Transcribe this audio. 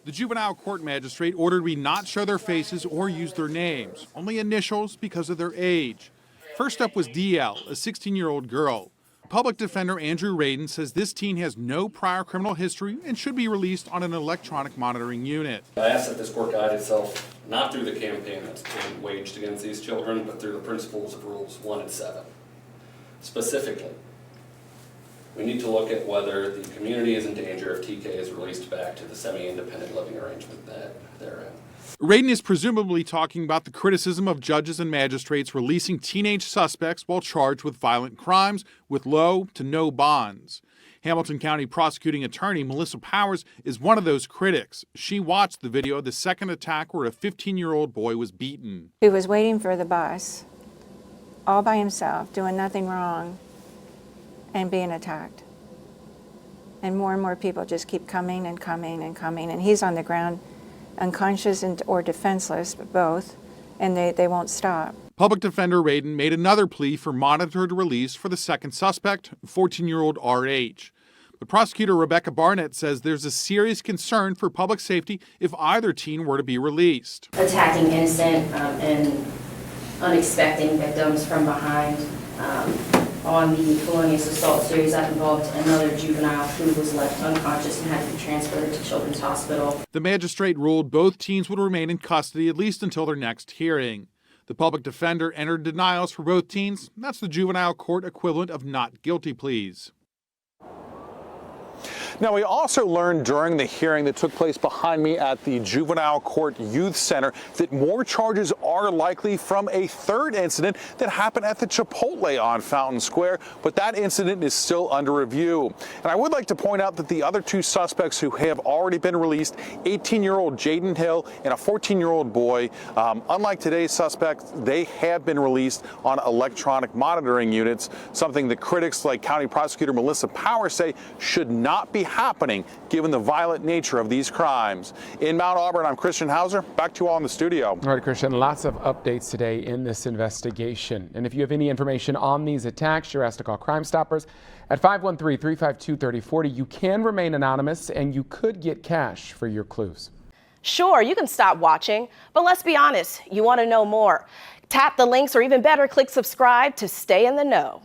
The juvenile court magistrate ordered we not show their faces or use their names, only initials because of their age. First up was DL, a 16-year-old girl. Public defender Andrew Radin says this teen has no prior criminal history and should be released on an electronic monitoring unit. I ask that this court guide itself not through the campaign that's being waged against these children, but through the principles of Rules 1 and 7. Specifically, we need to look at whether the community is in danger if TK is released back to the semi-independent living arrangement that they're in. Radin is presumably talking about the criticism of judges and magistrates releasing teenage suspects while charged with violent crimes with low to no bonds. Hamilton County prosecuting attorney Melissa Powers is one of those critics. She watched the video of the second attack where a 15-year-old boy was beaten. He was waiting for the bus, all by himself, doing nothing wrong, and being attacked. And more people just keep coming and coming and coming, and he's on the ground unconscious or defenseless, both, and they won't stop. Public Defender Radin made another plea for monitored release for the second suspect, 14-year-old RH. But prosecutor Rebecca Barnett says there's a serious concern for public safety if either teen were to be released. Attacking innocent and unexpecting victims from behind. On the felonious assault series that involved another juvenile who was left unconscious and had to be transferred to Children's Hospital. The magistrate ruled both teens would remain in custody at least until their next hearing. The public defender entered denials for both teens. That's the juvenile court equivalent of not guilty pleas. Now, we also learned during the hearing that took place behind me at the Juvenile Court Youth Center that more charges are likely from a third incident that happened at the Chipotle on Fountain Square, but that incident is still under review. And I would like to point out that the other two suspects who have already been released, 18-year-old Jaden Hill and a 14-year-old boy, unlike today's suspects, they have been released on electronic monitoring units, something that critics like County Prosecutor Melissa Powers say should not be happening given the violent nature of these crimes. In Mount Auburn, I'm Christian Hauser. Back to you all in the studio. All right, Christian, lots of updates today in this investigation. And if you have any information on these attacks, you're asked to call Crime Stoppers at 513-352-3040. You can remain anonymous and you could get cash for your clues. Sure, you can stop watching, but let's be honest, you want to know more. Tap the links or even better, click subscribe to stay in the know.